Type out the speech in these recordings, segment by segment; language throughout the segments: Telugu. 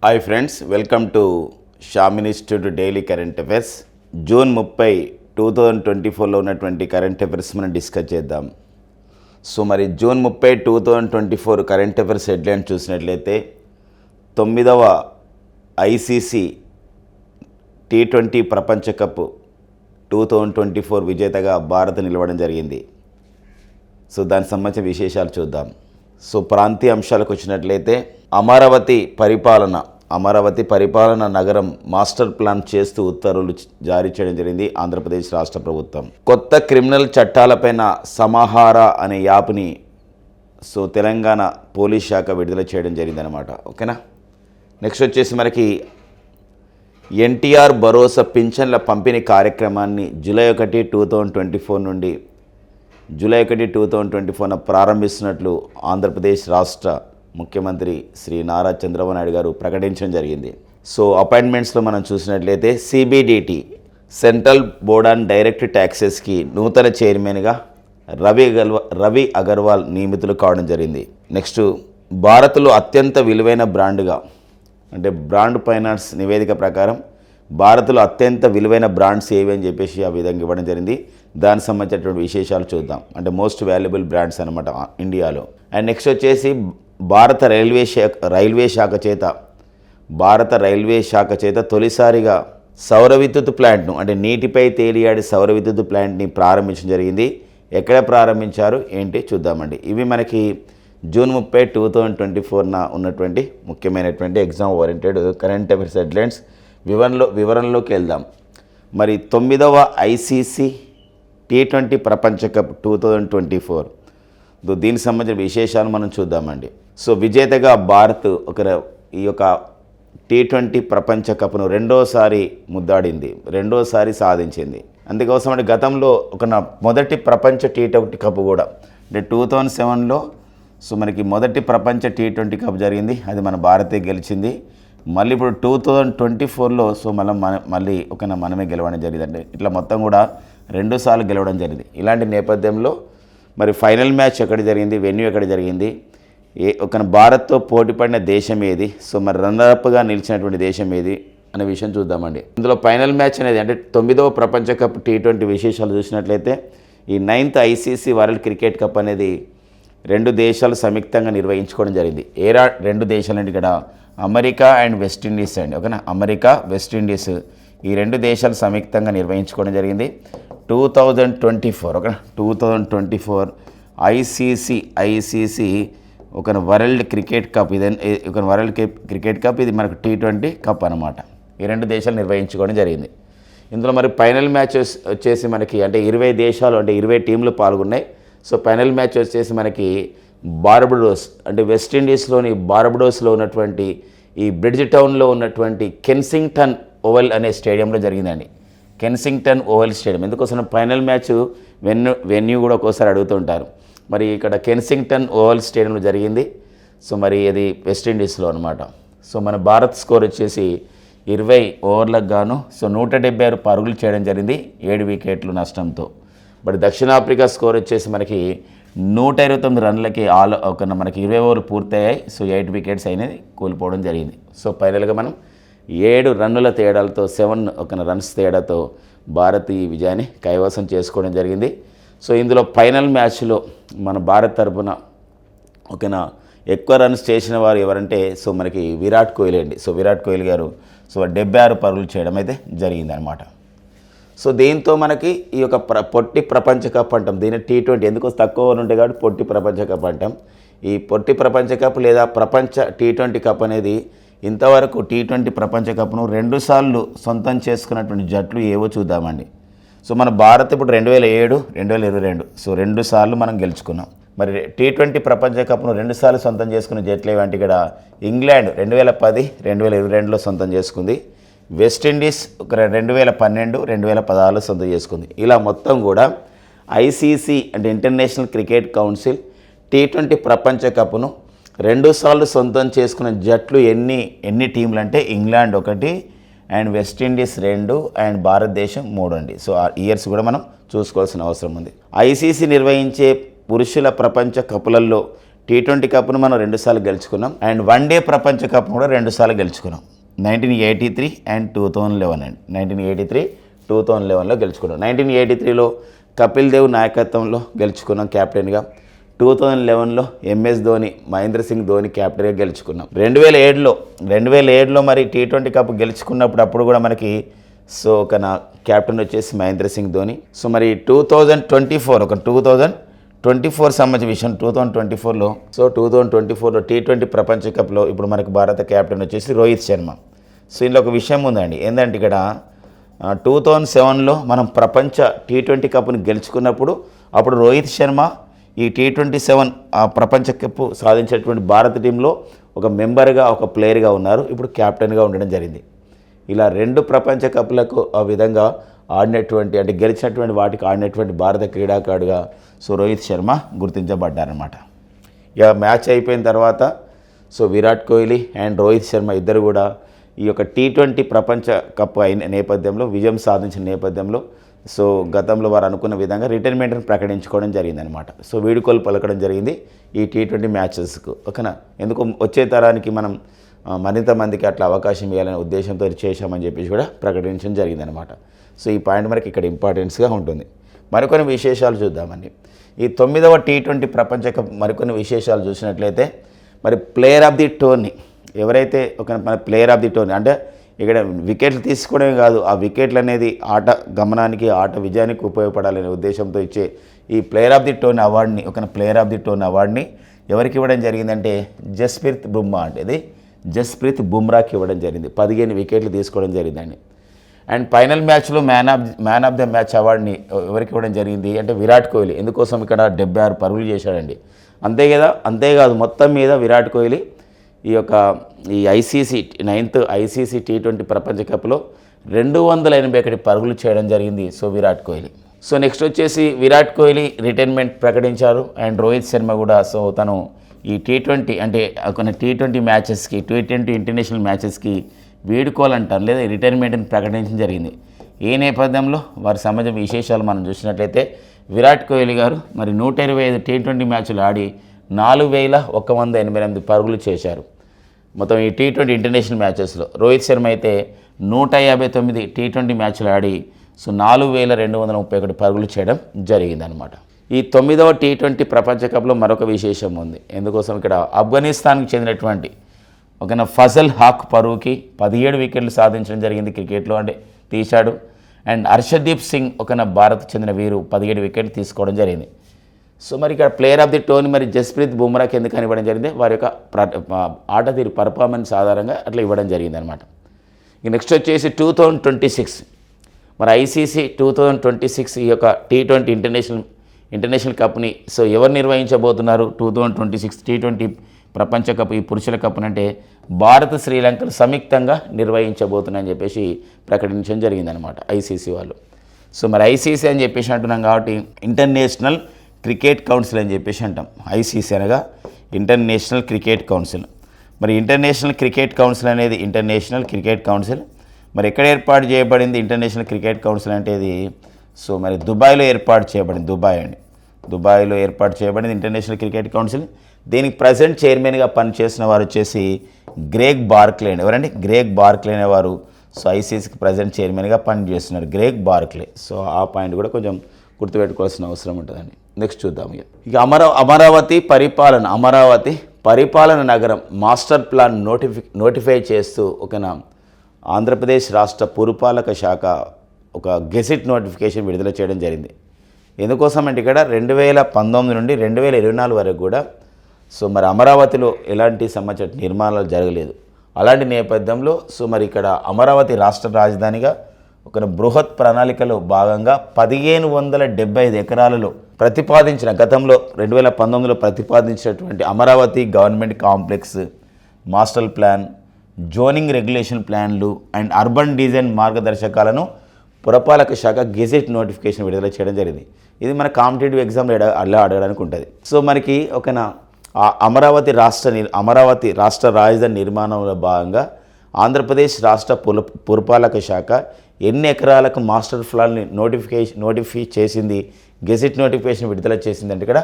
Hi friends, welcome to షామిన్ institute daily current affairs. June 30, 2024లో ఉన్నటువంటి కరెంట్ అఫైర్స్ మనం డిస్కస్ చేద్దాం. సో మరి జూన్ 30, 2024 కరెంట్ అఫైర్స్ హెడ్లైన్ చూసినట్లయితే 9వ ఐసీసీ T20 ప్రపంచ కప్ 2024 విజేతగా భారత్ నిలవడం జరిగింది. సో దానికి సంబంధించిన విశేషాలు చూద్దాం. సో ప్రాంతీయ అంశాలకు వచ్చినట్లయితే అమరావతి పరిపాలన నగరం మాస్టర్ ప్లాన్ చేస్తూ ఉత్తర్వులు జారీ చేయడం జరిగింది ఆంధ్రప్రదేశ్ రాష్ట్ర ప్రభుత్వం. కొత్త క్రిమినల్ చట్టాలపైన సమాహార అనే యాప్ని తెలంగాణ పోలీస్ శాఖ విడుదల చేయడం జరిగిందనమాట. ఓకేనా. నెక్స్ట్ వచ్చేసి మనకి ఎన్టీఆర్ భరోసా పింఛన్ల పంపిణీ కార్యక్రమాన్ని జూలై 1, 2024 నుండి జూలై 1, 2024 ప్రారంభిస్తున్నట్లు ఆంధ్రప్రదేశ్ రాష్ట్ర ముఖ్యమంత్రి శ్రీ నారా చంద్రబాబు నాయుడు గారు ప్రకటించడం జరిగింది. సో అపాయింట్మెంట్స్లో మనం చూసినట్లయితే CBDT central board on direct ట్యాక్సెస్కి నూతన చైర్మన్గా రవి అగర్వాల్ నియమితులు కావడం జరిగింది. నెక్స్ట్ భారత్లో అత్యంత విలువైన బ్రాండ్గా అంటే బ్రాండ్ ఫైనాన్స్ నివేదిక ప్రకారం భారత్లో అత్యంత విలువైన బ్రాండ్స్ ఏవి అని చెప్పేసి ఆ విధంగా ఇవ్వడం జరిగింది. దానికి సంబంధించినటువంటి విశేషాలు చూద్దాం. అంటే మోస్ట్ వాల్యుబుల్ బ్రాండ్స్ అనమాట ఇండియాలో. అండ్ నెక్స్ట్ వచ్చేసి భారత రైల్వే శాఖ చేత తొలిసారిగా సౌర విద్యుత్ ప్లాంట్ను అంటే నీటిపై తేలియాడి సౌర విద్యుత్ ప్లాంట్ని ప్రారంభించడం జరిగింది. ఎక్కడ ప్రారంభించారు ఏంటి చూద్దామండి. ఇవి మనకి జూన్ 30, 2024 ఉన్నటువంటి ముఖ్యమైనటువంటి exam oriented current affairs headlines వివరణలోకి వెళ్దాం. మరి 9వ ఐసీసీ T20 ప్రపంచ కప్ 2024 దీనికి సంబంధించిన విశేషాలు మనం చూద్దామండి. సో విజేతగా భారత్ ఈ యొక్క T20 ప్రపంచ కప్ను రెండోసారి ముద్దాడింది, రెండోసారి సాధించింది. అందుకోసం అంటే గతంలో మొదటి ప్రపంచ T20 కప్ కూడా అంటే 2007లో మనకి మొదటి ప్రపంచ T20 కప్ జరిగింది, అది మన భారతే గెలిచింది. మళ్ళీ ఇప్పుడు 2024లో మళ్ళీ మనమే గెలవడం జరిగింది. అంటే ఇట్లా మొత్తం కూడా 2 సార్లు గెలవడం జరిగింది. ఇలాంటి నేపథ్యంలో మరి ఫైనల్ మ్యాచ్ ఎక్కడ జరిగింది, వెన్యూ ఎక్కడ జరిగింది, భారత్తో పోటీ పడిన దేశం ఏది, మరి రన్నరప్గా నిలిచినటువంటి దేశం ఏది అనే విషయం చూద్దామండి. ఇందులో ఫైనల్ మ్యాచ్ అనేది అంటే 9వ ప్రపంచ కప్ T20 విశేషాలు చూసినట్లయితే ఈ 9th ICC world cricket cup అనేది 2 దేశాలు సంయుక్తంగా నిర్వహించుకోవడం జరిగింది. 2 దేశాలు అంటే ఇక్కడ అమెరికా అండ్ వెస్టిండీస్ అండి. ఓకేనా. అమెరికా, వెస్టిండీస్ ఈ 2 దేశాలు సంయుక్తంగా నిర్వహించుకోవడం జరిగింది 2024. ఓకేనా. 2024 ICC world cricket cup. World cricket cup ఇది మనకు T20 కప్ అనమాట. ఈ 2 దేశాలు నిర్వహించుకోవడం జరిగింది. ఇందులో మరి ఫైనల్ మ్యాచ్ వచ్చేసి మనకి అంటే 20 దేశాలు అంటే 20 టీంలు పాల్గొన్నాయి. సో ఫైనల్ మ్యాచ్ వచ్చేసి మనకి బార్బడోస్ అంటే వెస్టిండీస్లోని బార్బడోస్లో ఉన్నటువంటి ఈ బ్రిడ్జ్ టౌన్లో ఉన్నటువంటి కెన్సింగ్టన్ ఓవల్ అనే స్టేడియంలో జరిగిందండి. Kensington oval stadium. ఎందుకోసం ఫైనల్ మ్యాచ్ వెన్యూ కూడా ఒక్కోసారి అడుగుతుంటారు. మరి ఇక్కడ కెన్సింగ్టన్ ఓవల్ స్టేడియంలో జరిగింది. సో మరి అది వెస్టిండీస్లో అనమాట. సో మన భారత్ స్కోర్ వచ్చేసి 20 ఓవర్లకు గాను 176 పరుగులు చేయడం జరిగింది 7 వికెట్లు నష్టంతో. బట్ దక్షిణాఫ్రికా స్కోర్ వచ్చేసి మనకి 129 రన్లకి మనకి 20 ఓవర్లు పూర్తయ్యాయి. సో 8 వికెట్స్ అనేది కోల్పోవడం జరిగింది. సో ఫైనల్గా మనం 7 రన్నుల తేడాలతో 7 రన్స్ తేడాతో భారత్ ఈ విజయాన్ని కైవసం చేసుకోవడం జరిగింది. సో ఇందులో ఫైనల్ మ్యాచ్లో మన భారత్ తరపున ఎక్కువ రన్స్ చేసిన వారు ఎవరంటే మనకి విరాట్ కోహ్లీ అండి. సో విరాట్ కోహ్లీ గారు 76 పరుగులు చేయడం అయితే జరిగిందనమాట. సో దీంతో మనకి ఈ యొక్క పొట్టి ప్రపంచ కప్ అంటాం. దీన్ని T20 ఎందుకు తక్కువ ఉంటాయి కాబట్టి పొట్టి ప్రపంచ కప్ అంటాం. ఈ పొట్టి ప్రపంచ కప్ లేదా ప్రపంచ T20 కప్ అనేది ఇంతవరకు T20 ప్రపంచ కప్ను 2 సార్లు సొంతం చేసుకున్నటువంటి జట్లు ఏవో చూద్దామండి. సో మన భారత్ ఇప్పుడు 2007, 2022 సో 2 సార్లు మనం గెలుచుకున్నాం. మరి T20 ప్రపంచ కప్ను 2 సార్లు సొంతం చేసుకున్న జట్లు ఏవంటే ఇక్కడ ఇంగ్లాండ్ 2010, 2022లో సొంతం చేసుకుంది. వెస్టిండీస్ 2012, 2016లో సొంతం చేసుకుంది. ఇలా మొత్తం కూడా ఐసీసీ అంటే ఇంటర్నేషనల్ క్రికెట్ కౌన్సిల్ T20 ప్రపంచ కప్ను 2 సార్లు సొంతం చేసుకున్న జట్లు ఎన్ని టీంలు అంటే ఇంగ్లాండ్ 1 అండ్ వెస్టిండీస్ 2 అండ్ భారతదేశం 3 అండి. సో ఆ ఇయర్స్ కూడా మనం చూసుకోవాల్సిన అవసరం ఉంది. ఐసీసీ నిర్వహించే పురుషుల ప్రపంచ కప్పులలో T20 కప్ను మనం 2 సార్లు గెలుచుకున్నాం అండ్ వన్డే ప్రపంచ కప్ కూడా 2 సార్లు గెలుచుకున్నాం. 1983 అండ్ 2011 అండి. 1983, 2011లో గెలుచుకున్నాం. 1983లో కపిల్ దేవ్ నాయకత్వంలో గెలుచుకున్నాం క్యాప్టెన్గా. 2011లో MS ధోని, మహేంద్ర సింగ్ ధోని క్యాప్టెన్గా గెలుచుకున్నాం. 2007లో మరి T20 కప్ గెలుచుకున్నప్పుడు అప్పుడు కూడా మనకి సో ఒక నా క్యాప్టెన్ వచ్చేసి మహేంద్ర సింగ్ ధోని. సో మరి 2024 సంబంధించిన విషయం 2024లో సో 2024లో T20 ప్రపంచ కప్లో ఇప్పుడు మనకి భారత క్యాప్టెన్ వచ్చేసి రోహిత్ శర్మ. సో ఇందులో ఒక విషయం ఉందండి, ఏంటంటే ఇక్కడ 2007లో మనం ప్రపంచ T20 కప్ని గెలుచుకున్నప్పుడు అప్పుడు రోహిత్ శర్మ ఈ T27 ప్రపంచ కప్ సాధించేటువంటి భారత టీంలో ఒక మెంబర్గా, ఒక ప్లేయర్గా ఉన్నారు. ఇప్పుడు క్యాప్టెన్గా ఉండడం జరిగింది. ఇలా 2 ప్రపంచ కప్లకు ఆ విధంగా ఆడినటువంటి అంటే గెలిచినటువంటి వాటికి ఆడినటువంటి భారత క్రీడాకారుడుగా సో రోహిత్ శర్మ గుర్తించబడ్డారనమాట. ఇక మ్యాచ్ అయిపోయిన తర్వాత సో విరాట్ కోహ్లీ అండ్ రోహిత్ శర్మ ఇద్దరు కూడా ఈ యొక్క T20 ప్రపంచ కప్ అయిన నేపథ్యంలో విజయం సాధించిన నేపథ్యంలో సో గతంలో వారు అనుకున్న విధంగా రిటైర్మెంట్ని ప్రకటించుకోవడం జరిగిందనమాట. సో వీడుకోలు పలకడం జరిగింది ఈ T20 మ్యాచెస్కు. ఓకేనా, ఎందుకు వచ్చే తరానికి మనం మరింత మందికి అట్లా అవకాశం ఇవ్వాలనే ఉద్దేశంతో చేశామని చెప్పేసి కూడా ప్రకటించడం జరిగిందనమాట. సో ఈ పాయింట్ మనకి ఇక్కడ ఇంపార్టెన్స్గా ఉంటుంది. మరికొన్ని విశేషాలు చూద్దామండి. ఈ 9వ T20 ప్రపంచ కప్ మరికొన్ని విశేషాలు చూసినట్లయితే మరి ప్లేయర్ ఆఫ్ ది టోర్నీ ఎవరైతే ఒక మన ప్లేయర్ ఆఫ్ ది టోర్నీ అంటే ఇక్కడ వికెట్లు తీసుకోవడమే కాదు, ఆ వికెట్లు అనేది ఆట గమనానికి, ఆట విజయానికి ఉపయోగపడాలనే ఉద్దేశంతో ఇచ్చే ఈ ప్లేయర్ ఆఫ్ ది టోర్నీ అవార్డుని ప్లేయర్ ఆఫ్ ది టోర్నీ అవార్డుని ఎవరికి ఇవ్వడం జరిగిందంటే జస్ప్రీత్ బుమ్రాకి ఇవ్వడం జరిగింది. 15 వికెట్లు తీసుకోవడం జరిగిందండి. అండ్ ఫైనల్ మ్యాచ్లో మ్యాన్ ఆఫ్ ద మ్యాచ్ అవార్డుని ఎవరికి ఇవ్వడం జరిగింది అంటే విరాట్ కోహ్లీ. ఎందుకోసం ఇక్కడ 76 పరుగులు చేశాడండి. అంతేకాదు మొత్తం మీద విరాట్ కోహ్లీ ఈ ఐసీసీ 9th ఐసీసీ T20 ప్రపంచ కప్లో 281 పరుగులు చేయడం జరిగింది so Virat Kohli. So next వచ్చేసి విరాట్ కోహ్లీ రిటైర్మెంట్ ప్రకటించారు అండ్ రోహిత్ శర్మ కూడా సో తను ఈ T20 అంటే కొన్ని T20 మ్యాచెస్కి T20 ఇంటర్నేషనల్ మ్యాచెస్కి వీడుకోవాలంటారు లేదా రిటైర్మెంట్ని ప్రకటించడం జరిగింది. ఈ నేపథ్యంలో వారి సంబంధించిన విశేషాలు మనం చూసినట్లయితే విరాట్ కోహ్లీ గారు మరి 125 T20 మ్యాచ్లు ఆడి 4188 పరుగులు చేశారు మొత్తం ఈ T20 ఇంటర్నేషనల్ మ్యాచెస్లో. రోహిత్ శర్మ అయితే 159 T20 మ్యాచ్లు ఆడి సో 4231 పరుగులు చేయడం జరిగిందనమాట. ఈ 9వ T20 ప్రపంచ కప్లో మరొక విశేషం ఉంది. ఎందుకోసం ఇక్కడ ఆఫ్ఘనిస్తాన్కి చెందినటువంటి ఒక ఫజల్ హాక్ ఫరూకి 17 వికెట్లు సాధించడం జరిగింది క్రికెట్లో, అంటే తీశాడు. అండ్ హర్షదీప్ సింగ్ భారత్కు చెందిన వీరు 17 వికెట్లు తీసుకోవడం జరిగింది. సో మరి ఇక్కడ ప్లేయర్ ఆఫ్ ది టోర్నీ మరి జస్ప్రీత్ బుమ్రాకి ఎందుకని ఇవ్వడం జరిగింది, వారి యొక్క ఆట తీరు పర్ఫార్మెన్స్ ఆధారంగా అట్లా ఇవ్వడం జరిగింది అనమాట. ఇక నెక్స్ట్ వచ్చేసి 2026 మరి ఐసీసీ 2026 ఈ యొక్క T20 ఇంటర్నేషనల్ కప్ని సో ఎవరు నిర్వహించబోతున్నారు 2026 T20 ప్రపంచ కప్ ఈ పురుషుల కప్ని అంటే భారత్ శ్రీలంకలు సంయుక్తంగా నిర్వహించబోతున్నాయని చెప్పేసి ప్రకటించడం జరిగిందనమాట ఐసీసీ వాళ్ళు. సో మరి ఐసీసీ అని చెప్పేసి అంటున్నాం కాబట్టి ఇంటర్నేషనల్ క్రికెట్ కౌన్సిల్ అని చెప్పేసి అంటాం. ఐసీసీ అనగా ఇంటర్నేషనల్ క్రికెట్ కౌన్సిల్. మరి ఇంటర్నేషనల్ క్రికెట్ కౌన్సిల్ అనేది ఇంటర్నేషనల్ క్రికెట్ కౌన్సిల్ మరి ఎక్కడ ఏర్పాటు చేయబడింది ఇంటర్నేషనల్ క్రికెట్ కౌన్సిల్ అంటే ఇది సో మరి దుబాయ్లో ఏర్పాటు చేయబడింది. దుబాయ్లో ఏర్పాటు చేయబడింది ఇంటర్నేషనల్ క్రికెట్ కౌన్సిల్. దీనికి ప్రజెంట్ చైర్మన్గా పనిచేసిన వారు వచ్చేసి గ్రేగ్ బార్క్లే అండి. ఎవరండి? గ్రేగ్ బార్క్లే అనేవారు సో ఐసీసీకి ప్రజెంట్ చైర్మన్గా పనిచేస్తున్నారు గ్రేగ్ బార్క్లే. సో ఆ పాయింట్ కూడా కొంచెం గుర్తుపెట్టుకోవాల్సిన అవసరం ఉంటుందండి. నెక్స్ట్ చూద్దాం. ఇక అమరావతి పరిపాలన నగరం మాస్టర్ ప్లాన్ నోటిఫై చేస్తూ ఆంధ్రప్రదేశ్ రాష్ట్ర పురపాలక శాఖ ఒక గెజిట్ నోటిఫికేషన్ విడుదల చేయడం జరిగింది. ఎందుకోసం అంటే ఇక్కడ 2019 నుండి 2024 వరకు కూడా సో మరి అమరావతిలో ఎలాంటి సంబంధించిన నిర్మాణాలు జరగలేదు. అలాంటి నేపథ్యంలో సో మరి ఇక్కడ అమరావతి రాష్ట్ర రాజధానిగా ఒక బృహత్ ప్రణాళికలో భాగంగా 1575 ఎకరాలలో ప్రతిపాదించిన గతంలో 2019లో ప్రతిపాదించినటువంటి Amaravati government complex master plan, zoning regulation ప్లాన్లు అండ్ అర్బన్ డిజైన్ మార్గదర్శకాలను పురపాలక శాఖ గెజెట్ నోటిఫికేషన్ విడుదల చేయడం జరిగింది. ఇది మన కాంపిటేటివ్ ఎగ్జామ్ అలా అడగడానికి ఉంటుంది. సో మనకి అమరావతి రాష్ట్ర రాజధాని నిర్మాణంలో భాగంగా ఆంధ్రప్రదేశ్ రాష్ట్ర పురపాలక శాఖ ఎన్ని ఎకరాలకు మాస్టర్ ప్లాన్ని నోటిఫై చేసింది, గెజిట్ నోటిఫికేషన్ విడుదల చేసింది అంటే ఇక్కడ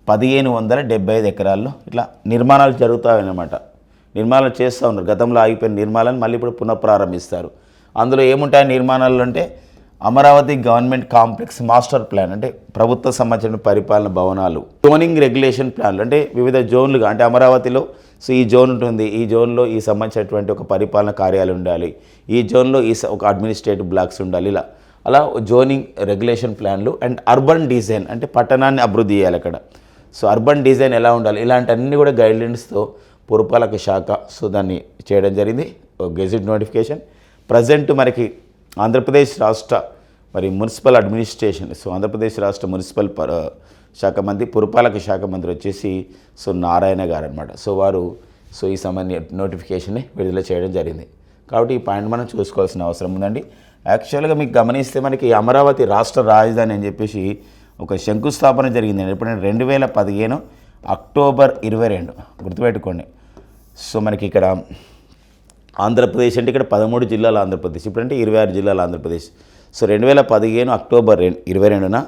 1575 ఎకరాల్లో ఇట్లా నిర్మాణాలు జరుగుతాయన్నమాట. నిర్మాణాలు చేస్తూ ఉన్నారు. గతంలో ఆగిపోయిన నిర్మాణాలను మళ్ళీ ఇప్పుడు పునఃప్రారంభిస్తారు. అందులో ఏముంటాయి నిర్మాణాలు అంటే Amaravati government complex master plan, అంటే ప్రభుత్వ సంబంధించిన పరిపాలన భవనాలు, జోనింగ్ రెగ్యులేషన్ ప్లాన్లు, అంటే వివిధ జోన్లుగా, అంటే అమరావతిలో సో ఈ జోన్ ఉంటుంది, ఈ జోన్లో ఈ సంబంధించినటువంటి ఒక పరిపాలన కార్యాలయం ఉండాలి, ఈ జోన్లో ఒక అడ్మినిస్ట్రేటివ్ బ్లాక్స్ ఉండాలి, అలా జోనింగ్ రెగ్యులేషన్ ప్లాన్లు. అండ్ అర్బన్ డిజైన్, అంటే పట్టణాన్ని అభివృద్ధి చేయాలి అక్కడ. సో అర్బన్ డిజైన్ ఎలా ఉండాలి, ఇలాంటి అన్ని కూడా గైడ్లైన్స్తో పురపాలక శాఖ సో దాన్ని చేయడం జరిగింది, గెజిట్ నోటిఫికేషన్. ప్రజెంట్ మనకి ఆంధ్రప్రదేశ్ రాష్ట్ర మున్సిపల్ అడ్మినిస్ట్రేషన్, సో ఆంధ్రప్రదేశ్ రాష్ట్ర మున్సిపల్ శాఖ మంత్రి, పురపాలక శాఖ మంత్రి వచ్చేసి సో నారాయణ గారు అనమాట. సో వారు సో ఈ సంబంధించిన నోటిఫికేషన్ని విడుదల చేయడం జరిగింది. కాబట్టి ఈ పాయింట్ మనం చూసుకోవాల్సిన అవసరం ఉందండి. యాక్చువల్గా మీకు గమనిస్తే మనకి అమరావతి రాష్ట్ర రాజధాని అని చెప్పేసి ఒక శంకుస్థాపన జరిగిందండి. ఎప్పుడంటే 2015 అక్టోబర్ 22, గుర్తుపెట్టుకోండి. సో మనకి ఇక్కడ ఆంధ్రప్రదేశ్ అంటే ఇక్కడ 13 జిల్లాల ఆంధ్రప్రదేశ్, ఇప్పుడంటే 26 జిల్లాల ఆంధ్రప్రదేశ్. సో 2015 అక్టోబర్ 22న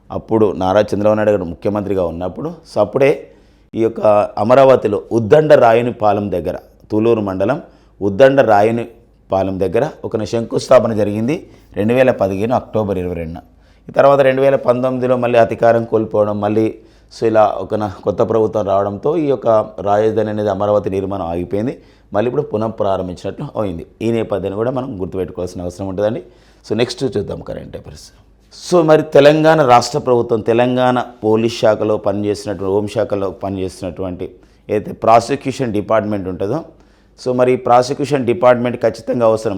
అప్పుడు నారా చంద్రబాబు నాయుడు గారు ముఖ్యమంత్రిగా ఉన్నప్పుడు సో అప్పుడే ఈ యొక్క అమరావతిలో ఉద్దండ రాయునిపాలెం దగ్గర, తూలూరు మండలం ఉద్దండ రాయునిపాలెం దగ్గర ఒక శంకుస్థాపన జరిగింది 2015 అక్టోబర్ 22న. ఈ తర్వాత 2019లో మళ్ళీ అధికారం కోల్పోవడం, మళ్ళీ సో ఇలా ఒక కొత్త ప్రభుత్వం రావడంతో ఈ యొక్క రాజధాని అనేది అమరావతి నిర్మాణం ఆగిపోయింది. మళ్ళీ ఇప్పుడు పునఃప్రారంభించినట్లు అయింది. ఈ నేపథ్యాన్ని కూడా మనం గుర్తుపెట్టుకోవాల్సిన అవసరం ఉంటుందండి. సో నెక్స్ట్ చూద్దాం కరెంట్ అఫైర్స్. సో మరి తెలంగాణ రాష్ట్ర ప్రభుత్వం, తెలంగాణ పోలీస్ శాఖలో పనిచేసినటువంటి, హోంశాఖలో పనిచేస్తున్నటువంటి ఏదైతే ప్రాసిక్యూషన్ డిపార్ట్మెంట్ ఉంటుందో, సో మరి ప్రాసిక్యూషన్ డిపార్ట్మెంట్ ఖచ్చితంగా అవసరం.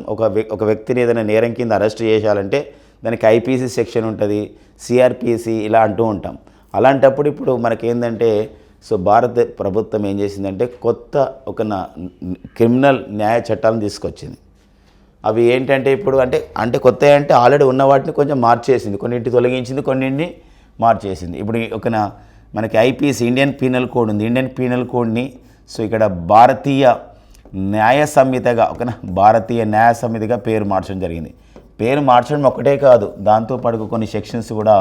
ఒక వ్యక్తిని ఏదైనా నేరం కింద అరెస్ట్ చేయాలంటే దానికి ఐపీసీ సెక్షన్ ఉంటుంది, సిఆర్పిసి ఇలా అంటూ ఉంటాం. అలాంటప్పుడు ఇప్పుడు మనకేంటంటే సో భారత ప్రభుత్వం ఏం చేసిందంటే కొత్త ఒక క్రిమినల్ న్యాయ చట్టాలను తీసుకొచ్చింది. అవి ఏంటంటే ఇప్పుడు అంటే కొత్త అంటే ఆల్రెడీ ఉన్న వాటిని కొంచెం మార్చేసింది, కొన్నింటి తొలగించింది, కొన్నింటిని మార్చేసింది. ఇప్పుడు మనకి ఐపీసీ ఇండియన్ పీనల్ కోడ్ ఉంది. ఇండియన్ పీనల్ కోడ్ని సో ఇక్కడ భారతీయ న్యాయ సంహితగా భారతీయ న్యాయ సంహితగా పేరు మార్చడం జరిగింది. పేరు మార్చడం ఒకటే కాదు, దాంతోపాటు కొన్ని సెక్షన్స్ కూడా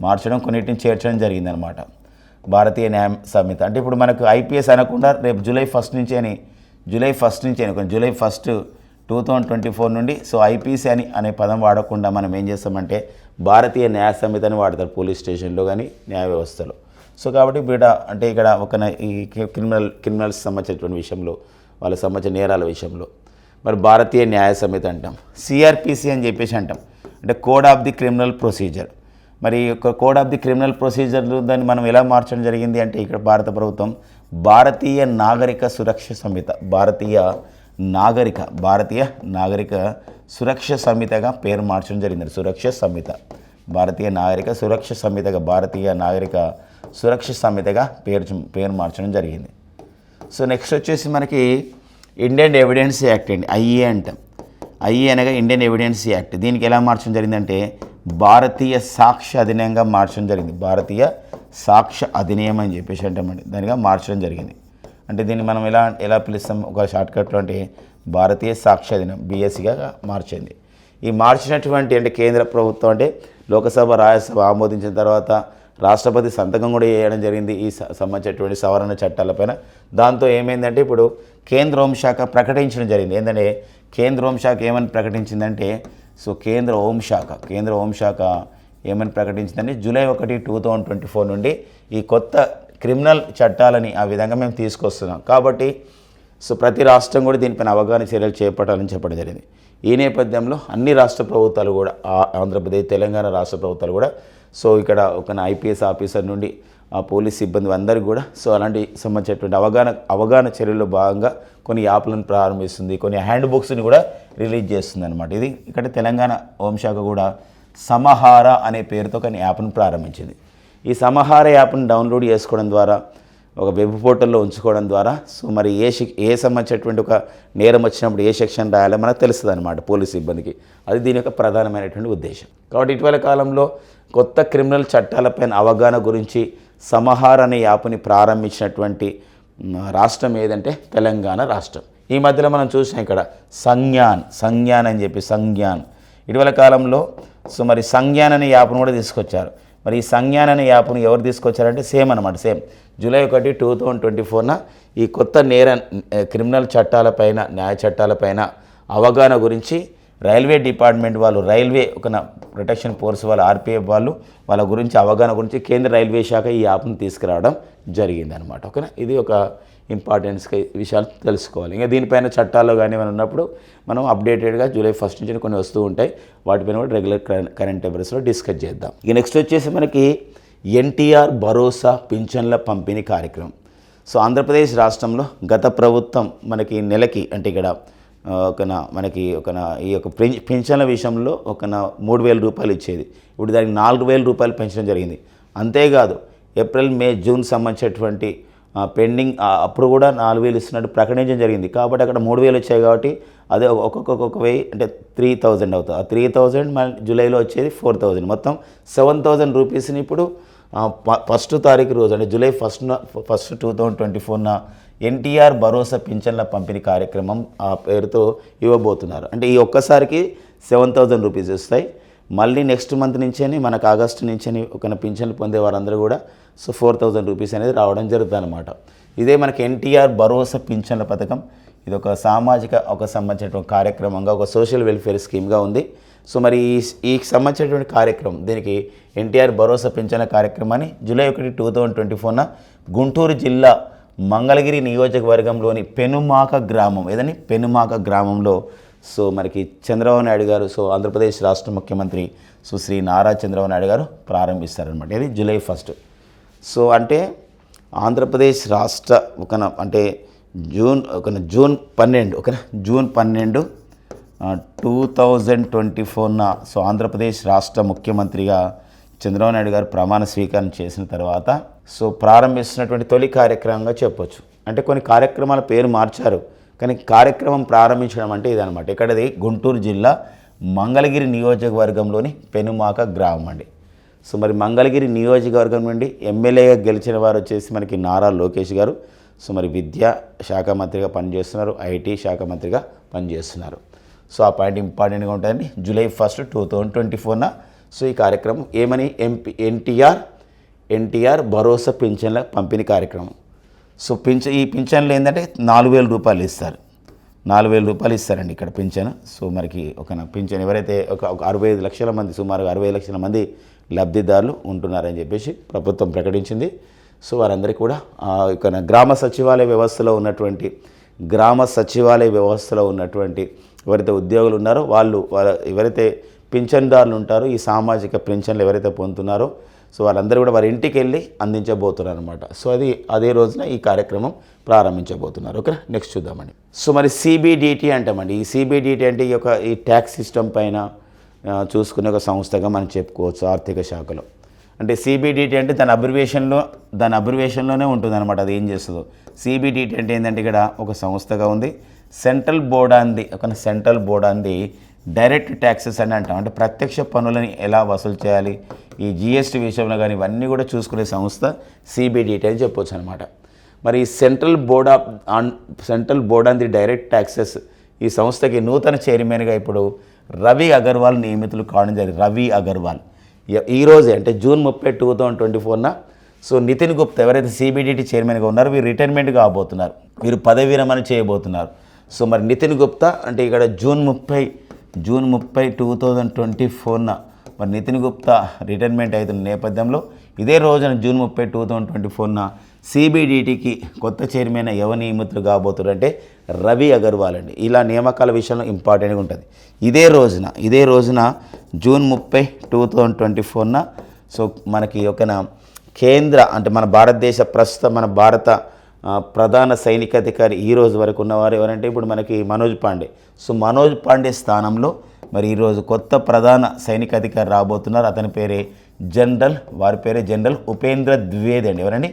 మార్చడం, కొన్నిటిని చేర్చడం జరిగిందనమాట. భారతీయ న్యాయ సంహిత అంటే ఇప్పుడు మనకు ఐపీఎస్ అనకుండా రేపు జూలై 1 నుంచి అని జూలై 1, 2024 నుండి సో ఐపీసీ అనే పదం వాడకుండా మనం ఏం చేస్తామంటే భారతీయ న్యాయ సంహితని వాడతారు పోలీస్ స్టేషన్లో కానీ న్యాయ వ్యవస్థలో. సో కాబట్టి అంటే ఇక్కడ ఈ క్రిమినల్స్ సంబంధించినటువంటి విషయంలో, వాళ్ళకి సంబంధించిన నేరాల విషయంలో మరి భారతీయ న్యాయ సంహిత అంటాం. సిఆర్పిసి అని చెప్పేసి అంటాం, అంటే code of the criminal procedure. మరి కోడ్ ఆఫ్ ది క్రిమినల్ ప్రొసీజర్లు దాన్ని మనం ఎలా మార్చడం జరిగింది అంటే ఇక్కడ భారత ప్రభుత్వం భారతీయ నాగరిక సురక్ష సంహిత, భారతీయ నాగరిక సురక్ష సంహితగా పేరు మార్చడం జరిగింది. సురక్ష సంహిత, భారతీయ నాగరిక సురక్ష సంహితగా, భారతీయ నాగరిక సురక్ష సంహితగా పేరు మార్చడం జరిగింది. సో నెక్స్ట్ వచ్చేసి మనకి ఇండియన్ ఎవిడెన్స్ యాక్ట్ అండి, ఐఏ అంటాం. ఐఏ అనగా ఇండియన్ ఎవిడెన్స్ యాక్ట్. దీనికి ఎలా మార్చడం జరిగిందంటే భారతీయ సాక్ష్య అధినియంగా మార్చడం జరిగింది. భారతీయ సాక్ష్య అధినియం అని చెప్పేసి అంటామండి, దానిగా మార్చడం జరిగింది. అంటే దీన్ని మనం ఎలా పిలుస్తాం ఒక షార్ట్కట్లో అంటే భారతీయ సాక్ష్య అధినియం, బిఎస్సిగా మార్చింది. ఈ మార్చినటువంటి అంటే కేంద్ర ప్రభుత్వం అంటే లోకసభ, రాజ్యసభ ఆమోదించిన తర్వాత రాష్ట్రపతి సంతకం కూడా చేయడం జరిగింది ఈ సంబంధించినటువంటి సవరణ చట్టాలపైన. దాంతో ఏమైందంటే ఇప్పుడు కేంద్ర హోంశాఖ ప్రకటించడం జరిగింది. ఏంటంటే కేంద్ర హోంశాఖ ఏమని ప్రకటించిందంటే సో కేంద్ర హోంశాఖ ఏమని ప్రకటించిందంటే జూలై 1, 2024 నుండి ఈ కొత్త క్రిమినల్ చట్టాలని ఆ విధంగా మేము తీసుకొస్తున్నాం. కాబట్టి సో ప్రతి రాష్ట్రం కూడా దీనిపైన అవగాహన చర్యలు చేపట్టాలని చెప్పడం జరిగింది. ఈ నేపథ్యంలో అన్ని రాష్ట్ర ప్రభుత్వాలు కూడా, ఆంధ్రప్రదేశ్, తెలంగాణ రాష్ట్ర ప్రభుత్వాలు కూడా సో ఇక్కడ ఒక ఐపీఎస్ ఆఫీసర్ నుండి ఆ పోలీస్ సిబ్బంది అందరికీ కూడా సో అలాంటి సంబంధించినటువంటి అవగాహన చర్యల్లో భాగంగా కొన్ని యాప్లను ప్రారంభిస్తుంది, కొన్ని హ్యాండ్ బుక్స్ని కూడా రిలీజ్ చేస్తుంది అనమాట. ఇది ఇక్కడ తెలంగాణ హోంశాఖ కూడా సమహార అనే పేరుతో కొన్ని యాప్ను ప్రారంభించింది. ఈ సమహార యాప్ను డౌన్లోడ్ చేసుకోవడం ద్వారా, ఒక వెబ్ పోర్టల్లో ఉంచుకోవడం ద్వారా సో మరి ఏ సంబంధించినటువంటి ఒక నేరం వచ్చినప్పుడు ఏ సెక్షన్ రాయాలో మనకు తెలుస్తుంది అనమాట పోలీస్ సిబ్బందికి. అది దీని యొక్క ప్రధానమైనటువంటి ఉద్దేశం. కాబట్టి ఇటీవల కాలంలో కొత్త క్రిమినల్ చట్టాలపైన అవగాహన గురించి సమహార్ అనే యాప్ని ప్రారంభించినటువంటి రాష్ట్రం ఏదంటే తెలంగాణ రాష్ట్రం. ఈ మధ్యలో మనం చూసాం ఇక్కడ సంజ్ఞాన్ అని చెప్పి సంజ్ఞాన్. ఇటీవల కాలంలో సో మరి సంజ్ఞాన్ అనే యాప్ను కూడా తీసుకొచ్చారు. మరి ఈ సంజ్ఞాన్ అనే యాప్ను ఎవరు తీసుకొచ్చారంటే సేమ్ అనమాట, సేమ్ జూలై 1, 2024 ఈ కొత్త క్రిమినల్ చట్టాలపైన, న్యాయ చట్టాలపైన అవగాహన గురించి రైల్వే డిపార్ట్మెంట్ వాళ్ళు, రైల్వే ఒక ప్రొటెక్షన్ ఫోర్స్ వాళ్ళు, ఆర్పిఎఫ్ వాళ్ళు, వాళ్ళ గురించి అవగాహన గురించి కేంద్ర రైల్వే శాఖ ఈ యాప్ను తీసుకురావడం జరిగిందనమాట. ఓకేనా, ఇది ఒక ఇంపార్టెన్స్ విషయాలు తెలుసుకోవాలి. ఇంకా దీనిపైన చట్టాల్లో కానీ ఏమైనా ఉన్నప్పుడు మనం అప్డేటెడ్గా జూలై 1 నుంచి కొన్ని వస్తూ ఉంటాయి, వాటిపైన కూడా రెగ్యులర్ కరెంట్ అఫైర్స్లో డిస్కస్ చేద్దాం. ఇక నెక్స్ట్ వచ్చేసి మనకి ఎన్టీఆర్ భరోసా పింఛన్ల పంపిణీ కార్యక్రమం. సో ఆంధ్రప్రదేశ్ రాష్ట్రంలో గత ప్రభుత్వం మనకి నెలకి అంటే ఇక్కడ మనకి ఈ యొక్క పెన్షన్ల విషయంలో 3,000 రూపాయలు ఇచ్చేది. ఇప్పుడు దానికి 4,000 రూపాయలు పెంచడం జరిగింది. అంతేకాదు ఏప్రిల్, మే, జూన్ సంబంధించినటువంటి పెండింగ్ అప్పుడు కూడా 4,000 ఇస్తున్నట్టు ప్రకటించడం జరిగింది. కాబట్టి అక్కడ 3,000 వచ్చాయి కాబట్టి అదే ఒక్కొక్క 1,000 అంటే 3,000 అవుతుంది. ఆ 3,000 మన జూలైలో వచ్చేది 4,000, మొత్తం 7,000 రూపీస్ని ఇప్పుడు 1వ తారీఖు రోజు అంటే జూలై 1, 2024 ఎన్టీఆర్ భరోసా పింఛన్ల పంపిణీ కార్యక్రమం ఆ పేరుతో ఇవ్వబోతున్నారు. అంటే ఈ ఒక్కసారికి 7,000 రూపీస్ వస్తాయి. మళ్ళీ నెక్స్ట్ మంత్ నుంచే మనకు ఆగస్టు నుంచి పింఛన్లు పొందే వారందరూ కూడా 4,000 రూపీస్ అనేది రావడం జరుగుతుంది అనమాట. ఇదే మనకి ఎన్టీఆర్ భరోసా పింఛన్ల పథకం. ఇది ఒక సామాజిక సంబంధించినటువంటి కార్యక్రమంగా, ఒక సోషల్ వెల్ఫేర్ స్కీమ్గా ఉంది. సో మరి ఈ సంబంధించినటువంటి కార్యక్రమం, దీనికి ఎన్టీఆర్ భరోసా పింఛన్ల కార్యక్రమాన్ని జూలై 1, 2024 గుంటూరు జిల్లా మంగళగిరి నియోజకవర్గంలోని పెనుమాక గ్రామంలో సో మనకి చంద్రబాబు నాయుడు గారు, సో ఆంధ్రప్రదేశ్ రాష్ట్ర ముఖ్యమంత్రి శ్రీ నారా చంద్రబాబు నాయుడు గారు ప్రారంభిస్తారనమాట. ఇది జూలై 1. సో అంటే ఆంధ్రప్రదేశ్ రాష్ట్ర అంటే జూన్ 12 జూన్ 12, 2024 సో ఆంధ్రప్రదేశ్ రాష్ట్ర ముఖ్యమంత్రిగా చంద్రబాబు నాయుడు గారు ప్రమాణ స్వీకారం చేసిన తర్వాత సో ప్రారంభిస్తున్నటువంటి తొలి కార్యక్రమంగా చెప్పొచ్చు. అంటే కొన్ని కార్యక్రమాల పేరు మార్చారు, కానీ కార్యక్రమం ప్రారంభించడం అంటే ఇదనమాట. ఇక్కడది గుంటూరు జిల్లా మంగళగిరి నియోజకవర్గంలోని పెనుమాక గ్రామం అండి. సో మరి మంగళగిరి నియోజకవర్గం నుండి ఎమ్మెల్యేగా గెలిచిన వారు వచ్చేసి మనకి నారా లోకేష్ గారు. సో మరి విద్యా శాఖ మంత్రిగా పనిచేస్తున్నారు, ఐటీ శాఖ మంత్రిగా పనిచేస్తున్నారు. సో ఆ పాయింట్ ఇంపార్టెంట్గా ఉంటుందండి. జూలై 1, 2024 సో ఈ కార్యక్రమం ఏమని ఎన్టీఆర్ భరోసా పింఛన్ల పంపిణీ కార్యక్రమం. సో ఈ పింఛన్లు ఏంటంటే 4,000 రూపాయలు ఇస్తారు. 4,000 రూపాయలు ఇస్తారండి ఇక్కడ పింఛన్. సో మనకి పింఛన్ ఎవరైతే ఒక 65 లక్షల మంది, సుమారుగా 65 లక్షల మంది లబ్ధిదారులు ఉంటున్నారని చెప్పేసి ప్రభుత్వం ప్రకటించింది. సో వారందరికీ కూడా గ్రామ సచివాలయ వ్యవస్థలో ఉన్నటువంటి ఎవరైతే ఉద్యోగులు ఉన్నారో వాళ్ళు ఎవరైతే పింఛన్దారులు ఉంటారో, ఈ సామాజిక పింఛన్లు ఎవరైతే పొందుతున్నారో సో వాళ్ళందరూ కూడా వారి ఇంటికి వెళ్ళి అందించబోతున్నారు అనమాట. సో అదే రోజున ఈ కార్యక్రమం ప్రారంభించబోతున్నారు. ఓకే, నెక్స్ట్ చూద్దామండి. సో మరి సిబిడిటి అంటామండి. ఈ సిబిడిటి అంటే ఈ ట్యాక్స్ సిస్టమ్ పైన చూసుకునే ఒక సంస్థగా మనం చెప్పుకోవచ్చు ఆర్థిక శాఖలో. అంటే సిబిడిటి అంటే దాని అబ్రివేషన్లోనే ఉంటుంది అనమాట. అది ఏం చేస్తుందో. సిబిడిటి అంటే ఏంటంటే ఇక్కడ ఒక సంస్థగా ఉంది. సెంట్రల్ బోర్డ్ అంది డైరెక్ట్ ట్యాక్సెస్ అని అంటాం. అంటే ప్రత్యక్ష పన్నులని ఎలా వసూలు చేయాలి, ఈ జిఎస్టీ విషయంలో కానీ ఇవన్నీ కూడా చూసుకునే సంస్థ సిబిడిటి అని చెప్పొచ్చు అనమాట. మరి central board on the direct taxes ఈ సంస్థకి నూతన చైర్మన్గా ఇప్పుడు రవి అగర్వాల్ నియమితులు కావడం జరిగింది. రవి అగర్వాల్ ఈరోజే అంటే జూన్ 30, 2024 సో నితిన్ గుప్తా ఎవరైతే సిబిడిటి చైర్మన్గా ఉన్నారో వీరు రిటైర్మెంట్ కాబోతున్నారు, వీరు పదవి విరమణ చేయబోతున్నారు. సో మరి నితిన్ గుప్తా అంటే ఇక్కడ జూన్ 30, 2024 మరి నితిన్ గుప్తా రిటైర్మెంట్ అవుతున్న నేపథ్యంలో ఇదే రోజున జూన్ 30, 2024 సిబిడిటికి కొత్త చైర్మన్ ఎవరు నియమితులు కాబోతున్నారు అంటే రవి అగర్వాల్ అండి. ఇలా నియామకాల విషయంలో ఇంపార్టెంట్గా ఉంటుంది. ఇదే రోజున జూన్ 30, 2024 సో మనకి కేంద్ర అంటే మన భారత ప్రధాన సైనికాధికారి ఈ రోజు వరకు ఉన్నవారు ఎవరంటే ఇప్పుడు మనకి మనోజ్ పాండే. సో మనోజ్ పాండే స్థానంలో మరి ఈరోజు కొత్త ప్రధాన సైనికాధికారి రాబోతున్నారు. వారి పేరే జనరల్ ఉపేంద్ర ద్వివేది అండి. ఎవరండి?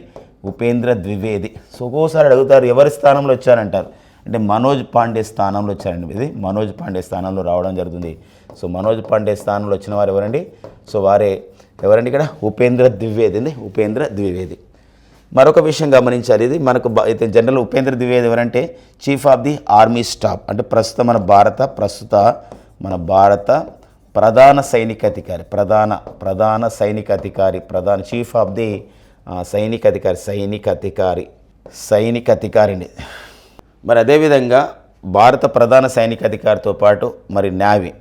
ఉపేంద్ర ద్వివేది. సో ఒక్కోసారి అడుగుతారు ఎవరి స్థానంలో వచ్చారంటారు. అంటే మనోజ్ పాండే స్థానంలో వచ్చారండి. ఇది మనోజ్ పాండే స్థానంలో రావడం జరుగుతుంది. సో మనోజ్ పాండే స్థానంలో వచ్చిన వారు ఎవరండి? సో వారే ఎవరండి ఇక్కడ? ఉపేంద్ర ద్వివేది. మరొక విషయం గమనించాలి. ఇది మనకు అయితే జనరల్ ఉపేంద్ర ద్వివేది ఎవరంటే chief of the army staff. అంటే ప్రస్తుత మన భారత ప్రధాన సైనిక అధికారి, ప్రధాన సైనిక అధికారి, చీఫ్ ఆఫ్ ది సైనిక అధికారిని. మరి అదేవిధంగా భారత ప్రధాన సైనిక అధికారితో పాటు మరి నావీ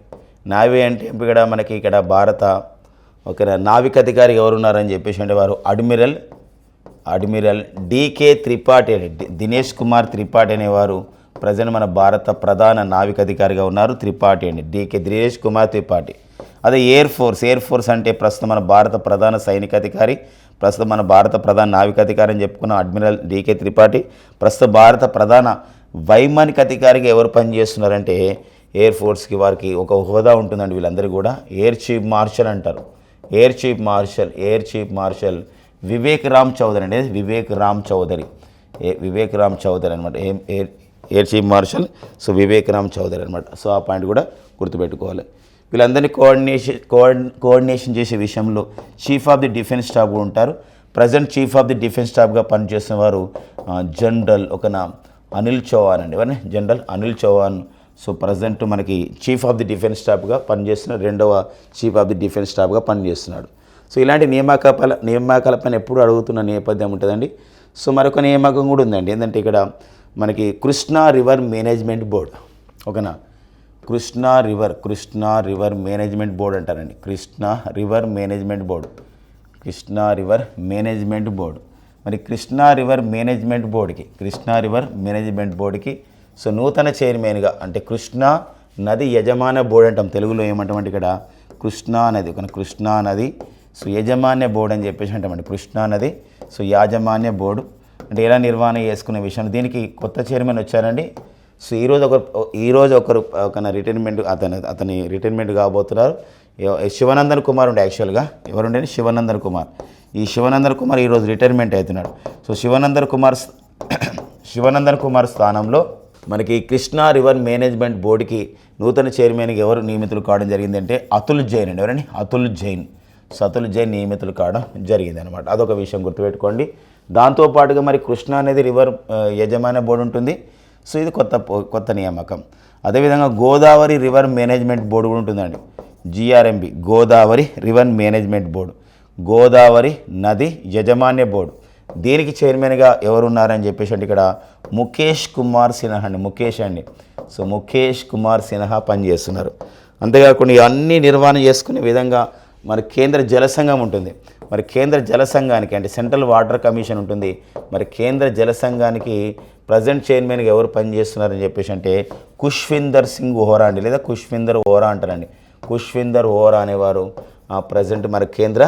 అంటే ఇక్కడ మనకి ఇక్కడ భారత ఒక నావిక అధికారి ఎవరున్నారని చెప్పేసి అంటే వారు అడ్మిరల్ డికే త్రిపాఠి అని, దినేష్ కుమార్ త్రిపాఠి అనేవారు ప్రజెంట్ మన భారత ప్రధాన నావిక అధికారిగా ఉన్నారు. త్రిపాఠి అండి, దినేష్ కుమార్ త్రిపాఠి. అదే ఎయిర్ ఫోర్స్ అంటే ప్రస్తుతం మన భారత ప్రధాన సైనిక అధికారి, ప్రస్తుతం మన భారత ప్రధాన నావిక అధికారి అని చెప్పుకున్న అడ్మిరల్ డికే త్రిపాఠి. ప్రస్తుతం భారత ప్రధాన వైమానిక అధికారిగా ఎవరు పనిచేస్తున్నారంటే ఎయిర్ ఫోర్స్కి వారికి ఒక హోదా ఉంటుందండి. వీళ్ళందరూ కూడా ఎయిర్ చీఫ్ మార్షల్ అంటారు. Air chief marshal Vivek Ram Chaudhary అండి, వివేక్ రామ్ చౌదరి అనమాట. Air chief marshal Vivek Ram Chaudhary అనమాట. సో ఆ పాయింట్ కూడా గుర్తుపెట్టుకోవాలి. వీళ్ళందరినీ కోఆర్డినేషన్ చేసే విషయంలో chief of the defence staff కూడా ఉంటారు. Present chief of the defence స్టాఫ్గా పనిచేస్తున్న వారు జనరల్ అనిల్ చౌహాన్ అండి. ఎవరిని? General Anil Chauhan. So present మనకి చీఫ్ ఆఫ్ ది డిఫెన్స్ స్టాఫ్గా పనిచేస్తున్న రెండవ చీఫ్ ఆఫ్ ది డిఫెన్స్ స్టాఫ్గా పనిచేస్తున్నాడు. సో ఇలాంటి నియామకాలపైన ఎప్పుడు అడుగుతున్న నేపథ్యం ఉంటుందండి. సో మరొక నియామకం కూడా ఉందండి. ఏంటంటే ఇక్కడ మనకి కృష్ణా రివర్ మేనేజ్మెంట్ బోర్డ్, ఓకేనా? కృష్ణా రివర్ మేనేజ్మెంట్ బోర్డ్ అంటారండి. Krishna river management board. మరి కృష్ణా రివర్ మేనేజ్మెంట్ బోర్డుకి సో నూతన చైర్మన్గా అంటే కృష్ణా నది యజమాన బోర్డు అంటాం. తెలుగులో ఏమంటామంటే ఇక్కడ కృష్ణా నది సో యజమాన్య బోర్డు అని చెప్పేసి అంటామండి. కృష్ణా నది సో యాజమాన్య బోర్డు అంటే ఎలా నిర్వహణ చేసుకునే విషయం. దీనికి కొత్త చైర్మన్ వచ్చారండి. సో ఈరోజు ఒకరు రిటైర్మెంట్ అతని రిటైర్మెంట్ కాబోతున్నారు. శివనందన్ కుమార్ ఉండే యాక్చువల్గా ఎవరుండే శివనందన్ కుమార్. ఈ శివనందన్ కుమార్ ఈరోజు రిటైర్మెంట్ అవుతున్నాడు. సో శివనందన్ కుమార్ స్థానంలో మనకి కృష్ణా రివర్ మేనేజ్మెంట్ బోర్డుకి నూతన చైర్మన్గా ఎవరు నియమితులు కావడం జరిగిందంటే అతుల్ జైన్ అండి. ఎవరండి? అతుల్ జైన్ నియమితులు కావడం జరిగింది అనమాట. అదొక విషయం గుర్తుపెట్టుకోండి. దాంతోపాటుగా మరి కృష్ణా అనేది రివర్ యజమాన్య బోర్డు ఉంటుంది. సో ఇది కొత్త నియామకం. అదేవిధంగా గోదావరి రివర్ మేనేజ్మెంట్ బోర్డు కూడా ఉంటుందండి. GRMB Godavari river management board, Godavari నది యజమాన్య బోర్డు. దీనికి చైర్మన్గా ఎవరున్నారని చెప్పేసి అంటే ఇక్కడ ముఖేష్ కుమార్ సిన్హా పనిచేస్తున్నారు. అంతేకాకుండా ఇవన్నీ నిర్వహణ చేసుకునే విధంగా మరి కేంద్ర జల సంఘం ఉంటుంది. మరి కేంద్ర జల సంఘానికి అంటే సెంట్రల్ వాటర్ కమిషన్ ఉంటుంది. మరి కేంద్ర జల సంఘానికి ప్రజెంట్ చైర్మన్గా ఎవరు పనిచేస్తున్నారని చెప్పేసి అంటే ఖుష్విందర్ సింగ్ ఓహరా అండి, లేదా ఖుష్విందర్ ఓహరా అంటారండి. ఖుష్విందర్ ఓహరా అనేవారు ప్రజెంట్ మన కేంద్ర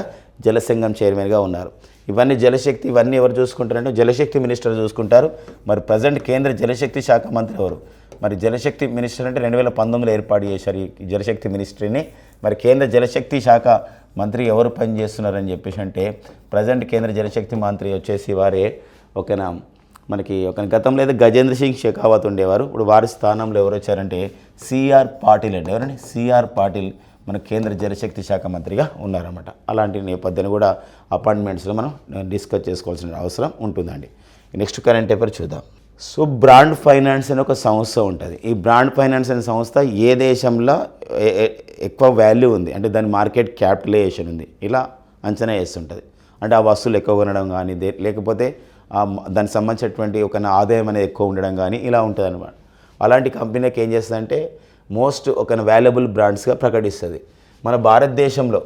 జల సంఘం చైర్మన్గా ఉన్నారు. ఇవన్నీ ఎవరు చూసుకుంటారంటే జలశక్తి మినిస్టర్ చూసుకుంటారు. మరి ప్రజెంట్ కేంద్ర జలశక్తి శాఖ మంత్రి ఎవరు? మరి జలశక్తి మినిస్టర్ అంటే 2019లో ఏర్పాటు చేశారు ఈ జలశక్తి మినిస్ట్రీని. మరి కేంద్ర జలశక్తి శాఖ మంత్రి ఎవరు పనిచేస్తున్నారని చెప్పేసి అంటే ప్రజెంట్ కేంద్ర జలశక్తి మంత్రి వచ్చేసి వారే మనకి గతంలో అయితే గజేంద్ర సింగ్ షెకావత్ ఉండేవారు. ఇప్పుడు వారి స్థానంలో ఎవరు వచ్చారంటే సిఆర్ పాటిల్ అండి. ఎవరండి? సిఆర్ పాటిల్ మన కేంద్ర జలశక్తి శాఖ మంత్రిగా ఉన్నారన్నమాట. అలాంటి నేపథ్యాన్ని కూడా అపాయింట్మెంట్స్లో మనం డిస్కస్ చేసుకోవాల్సిన అవసరం ఉంటుందండి. నెక్స్ట్ కరెంట్ పేపర్ చూద్దాం. సో బ్రాండ్ ఫైనాన్స్ అనే ఒక సంస్థ ఉంటుంది. ఈ బ్రాండ్ ఫైనాన్స్ అనే సంస్థ ఏ దేశంలో ఎక్కువ వాల్యూ ఉంది అంటే దాని మార్కెట్ క్యాపిటలైజేషన్ ఉంది ఇలా అంచనా వేస్తుంటుంది. అంటే ఆ వస్తువులు ఎక్కువ కొనడం కానీ లేకపోతే దానికి సంబంధించినటువంటి ఒక ఆదాయం అనేది ఎక్కువ ఉండడం కానీ ఇలా ఉంటుంది అనమాట. అలాంటి కంపెనీకి ఏం చేస్తుందంటే మోస్ట్ వాల్యుబుల్ బ్రాండ్స్గా ప్రకటిస్తుంది. మన భారతదేశంలో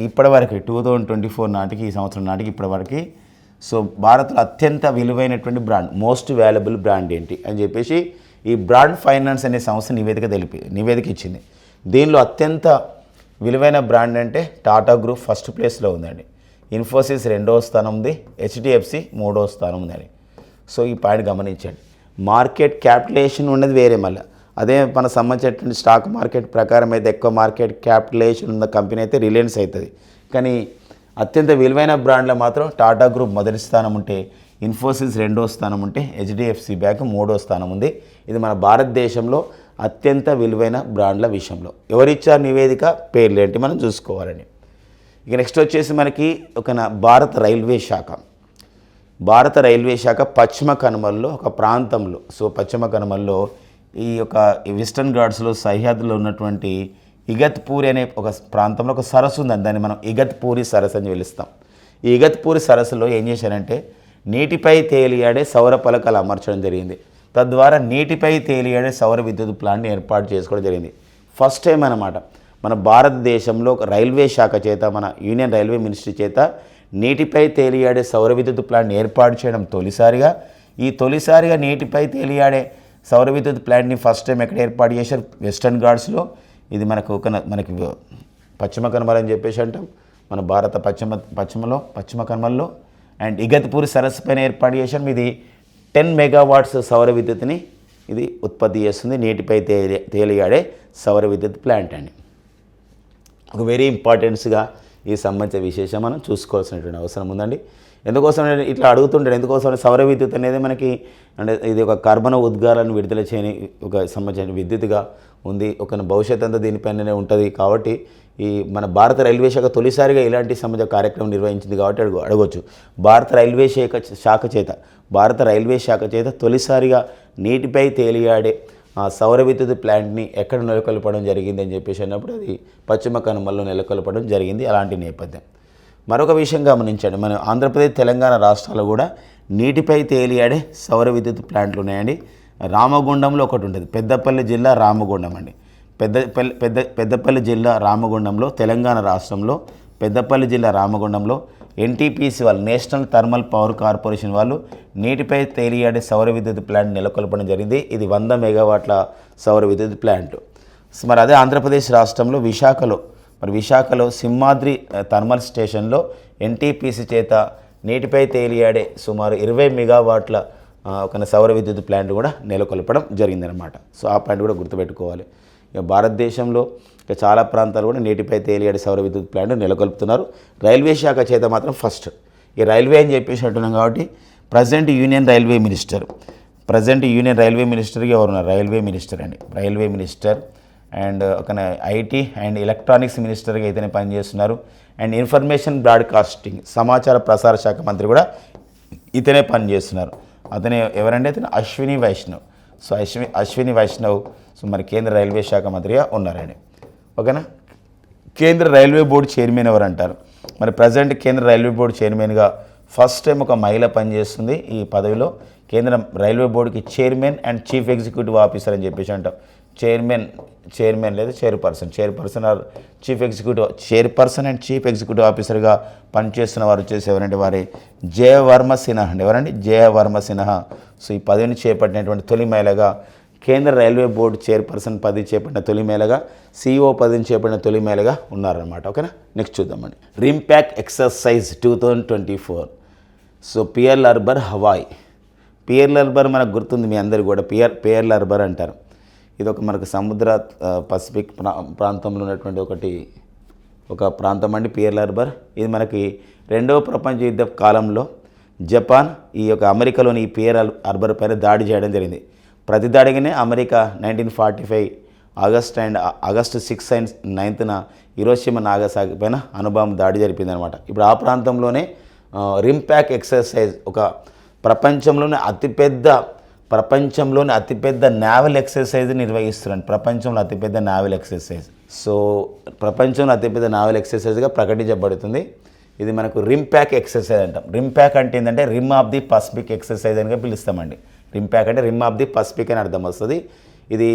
ఇప్పటివరకు 2024 నాటికి ఈ సంవత్సరం నాటికి ఇప్పటివరకు సో భారత్లో అత్యంత విలువైనటువంటి బ్రాండ్ మోస్ట్ వాల్యుబుల్ బ్రాండ్ ఏంటి అని చెప్పేసి ఈ బ్రాండ్ ఫైనాన్స్ అనే సంస్థ నివేదిక ఇచ్చింది. దీనిలో అత్యంత విలువైన బ్రాండ్ అంటే టాటా గ్రూప్ ఫస్ట్ ప్లేస్లో ఉందండి, ఇన్ఫోసిస్ రెండవ స్థానం ఉంది, HDFC మూడవ స్థానం ఉందండి. సో ఈ పాయింట్ గమనించండి. మార్కెట్ క్యాపిటలైజేషన్ ఉన్నది వేరే. మళ్ళీ అదే మన సంబంధించినటువంటి స్టాక్ మార్కెట్ ప్రకారం అయితే ఎక్కువ మార్కెట్ క్యాపిటలైజేషన్ ఉన్న కంపెనీ అయితే రిలయన్స్ అవుతుంది. కానీ అత్యంత విలువైన బ్రాండ్లో మాత్రం టాటా గ్రూప్ మొదటి స్థానం ఉంటే ఇన్ఫోసిస్ రెండో స్థానం ఉంటే HDFC బ్యాంక్ మూడో స్థానం ఉంది. ఇది మన భారతదేశంలో అత్యంత విలువైన బ్రాండ్ల విషయంలో ఎవరిచ్చారు నివేదిక, పేర్లు ఏంటి మనం చూసుకోవాలండి. ఇక నెక్స్ట్ వచ్చేసి మనకి భారత రైల్వే శాఖ పశ్చిమ కనుమల్లో ఒక ప్రాంతంలో పశ్చిమ కనుమల్లో ఈ వెస్టర్న్ ఘాట్స్లో సరిహద్దులో ఉన్నటువంటి ఇగత్పూరి అనే ఒక ప్రాంతంలో ఒక సరస్సు ఉందని, దాన్ని మనం ఇగత్పూరి సరస్సు అని పిలుస్తాం. ఈ ఇగత్పూరి సరస్సులో ఏం చేశారంటే నీటిపై తేలియాడే సౌర పలకలు అమర్చడం జరిగింది. తద్వారా నీటిపై తేలియాడే సౌర విద్యుత్ ప్లాంట్ని ఏర్పాటు చేసుకోవడం జరిగింది. ఫస్ట్ టైం అన్నమాట మన భారతదేశంలో ఒక రైల్వే శాఖ చేత, మన యూనియన్ రైల్వే మినిస్ట్రీ చేత నీటిపై తేలియాడే సౌర విద్యుత్ ప్లాంట్ని ఏర్పాటు చేయడం తొలిసారిగా నీటిపై తేలియాడే సౌర విద్యుత్ ప్లాంట్ని ఫస్ట్ టైం ఎక్కడ ఏర్పాటు చేశారు? వెస్టర్న్ ఘాట్స్లో. ఇది మనకి పశ్చిమ కనుమలు అని చెప్పేసి అంటాం, మన భారత పశ్చిమ కనుమల్లో. అండ్ ఇగత్పూరి సరస్సు పైన ఏర్పాటు చేశాం. ఇది 10 మెగావాట్స్ సౌర విద్యుత్ని ఇది ఉత్పత్తి చేస్తుంది, నీటిపై తేలియాడే సౌర విద్యుత్ ప్లాంట్ అండి. ఒక వెరీ ఇంపార్టెన్స్గా ఈ సంబంధించిన విశేషం మనం చూసుకోవాల్సినటువంటి అవసరం ఉందండి. ఎందుకోసం ఇట్లా అడుగుతుంటాడు, ఎందుకోసం సౌర విద్యుత్ అనేది మనకి అంటే ఇది ఒక కర్బన ఉద్గారాలను విడుదల చేయని ఒక సంబంధించిన విద్యుత్గా ఉంది, ఒక భవిష్యత్ అంతా దీనిపైననే ఉంటుంది. కాబట్టి ఈ మన భారత రైల్వే శాఖ తొలిసారిగా ఇలాంటి సంబంధించిన కార్యక్రమం నిర్వహించింది కాబట్టి అడగవచ్చు. భారత రైల్వే శాఖ చేత తొలిసారిగా నీటిపై తేలియాడే సౌర విద్యుత్ ప్లాంట్ని ఎక్కడ నెలకొల్పడం జరిగింది అని చెప్పేసి అన్నప్పుడు అది పశ్చిమ కనుమల్లో నెలకొల్పడం జరిగింది. అలాంటి నేపథ్యం. మరొక విషయం గమనించండి, మన ఆంధ్రప్రదేశ్ తెలంగాణ రాష్ట్రాలు కూడా నీటిపై తేలియాడే సౌర విద్యుత్ ప్లాంట్లు ఉన్నాయండి. రామగుండంలో ఒకటి ఉంటుంది, పెద్దపల్లి జిల్లా రామగుండం అండి. పెద్దపల్లి జిల్లా రామగుండంలో, తెలంగాణ రాష్ట్రంలో పెద్దపల్లి జిల్లా రామగుండంలో ఎన్టీపీసీ వాళ్ళు, నేషనల్ థర్మల్ పవర్ కార్పొరేషన్ వాళ్ళు నీటిపై తేలియాడే సౌర విద్యుత్ ప్లాంట్ నెలకొల్పడం జరిగింది. ఇది 100 మెగావాట్ల సౌర విద్యుత్ ప్లాంట్. మరి అదే ఆంధ్రప్రదేశ్ రాష్ట్రంలో విశాఖలో సింహాద్రి థర్మల్ స్టేషన్లో ఎన్టీపీసీ చేత నీటిపై తేలియాడే సుమారు 20 మెగావాట్ల ఒక సౌర విద్యుత్ ప్లాంట్ కూడా నెలకొల్పడం జరిగిందనమాట. సో ఆ పాయింట్ కూడా గుర్తుపెట్టుకోవాలి. ఇక భారతదేశంలో చాలా ప్రాంతాలు కూడా నీటిపై తేలియాడే సౌర విద్యుత్ ప్లాంట్ నెలకొల్పుతున్నారు. రైల్వే శాఖ చేత మాత్రం ఫస్ట్. ఈ రైల్వే అని చెప్పేసి అంటున్నాం కాబట్టి ప్రజెంట్ యూనియన్ రైల్వే మినిస్టర్గా ఎవరున్నారు? రైల్వే మినిస్టర్ అండ్ ఒక ఐటీ అండ్ ఎలక్ట్రానిక్స్ మినిస్టర్గా అయితేనే పనిచేస్తున్నారు. అండ్ ఇన్ఫర్మేషన్ బ్రాడ్కాస్టింగ్, సమాచార ప్రసార శాఖ మంత్రి కూడా ఇతనే పనిచేస్తున్నారు. అతనే ఎవరంటే అతను అశ్విని వైష్ణవ్. సో అశ్విని వైష్ణవ్ మరి కేంద్ర రైల్వే శాఖ మంత్రిగా ఉన్నారండి. ఓకేనా. కేంద్ర రైల్వే బోర్డు చైర్మన్ ఎవరు అంటారు? మరి ప్రజెంట్ కేంద్ర రైల్వే బోర్డు చైర్మన్గా ఫస్ట్ టైం ఒక మహిళ పనిచేస్తుంది ఈ పదవిలో. కేంద్ర రైల్వే బోర్డుకి chairman and chief executive officer అని చెప్పేసి అంటాం. చైర్మన్ లేదా chairperson or chairperson and chief executive ఆఫీసర్గా పనిచేస్తున్న వారు వచ్చేసి ఎవరంటే వారి జయవర్మ సిన్హా అండి. ఎవరండి? జయవర్మ సిన్హా. సో ఈ పదవిని చేపట్టినటువంటి తొలి మహిళగా, కేంద్ర రైల్వే బోర్డు చైర్పర్సన్ పదవి చేపట్టిన తొలి మహిళగా, CEO పదవిని చేపట్టిన తొలి మహిళగా ఉన్నారనమాట. ఓకేనా. నెక్స్ట్ చూద్దామండి. RIMPAC exercise 2024. So Pearl Harbor Hawaii. Pearl Harbor మనకు గుర్తుంది మీ అందరికీ కూడా, పియర్ల్ హార్బర్ అంటారు. ఇది ఒక మనకు సముద్ర పసిఫిక్ ప్రాంతంలో ఉన్నటువంటి ఒక ప్రాంతం అండి పియర్ల్ హార్బర్. ఇది మనకి 2వ ప్రపంచ యుద్ధ కాలంలో జపాన్ ఈ యొక్క అమెరికాలోని ఈ పియర్ల్ హార్బర్ పైన దాడి చేయడం జరిగింది. ప్రతి దాడిగానే అమెరికా 1945 ఆగస్టు 6 అండ్ 9న హిరోషిమా నాగసాకి పైన అణుబాంబు దాడి జరిపిందనమాట. ఇప్పుడు ఆ ప్రాంతంలోనే రింప్యాక్ ఎక్సర్సైజ్, ఒక ప్రపంచంలోనే అతిపెద్ద నావల్ ఎక్సర్సైజ్ నిర్వహిస్తున్నారు. ప్రపంచంలో అతిపెద్ద నావల్ ఎక్సర్సైజ్. సో ప్రపంచంలో అతిపెద్ద నావల్ ఎక్సర్సైజ్గా ప్రకటించబడుతుంది. ఇది మనకు రింప్యాక్ ఎక్సర్సైజ్ అంటాం. రింప్యాక్ అంటే ఏంటంటే rim of the Pacific exercise అని పిలుస్తామండి. రింప్యాక్ అంటే రిమ్ ఆఫ్ ది పసిఫిక్ అని అర్థం వస్తుంది. ఇది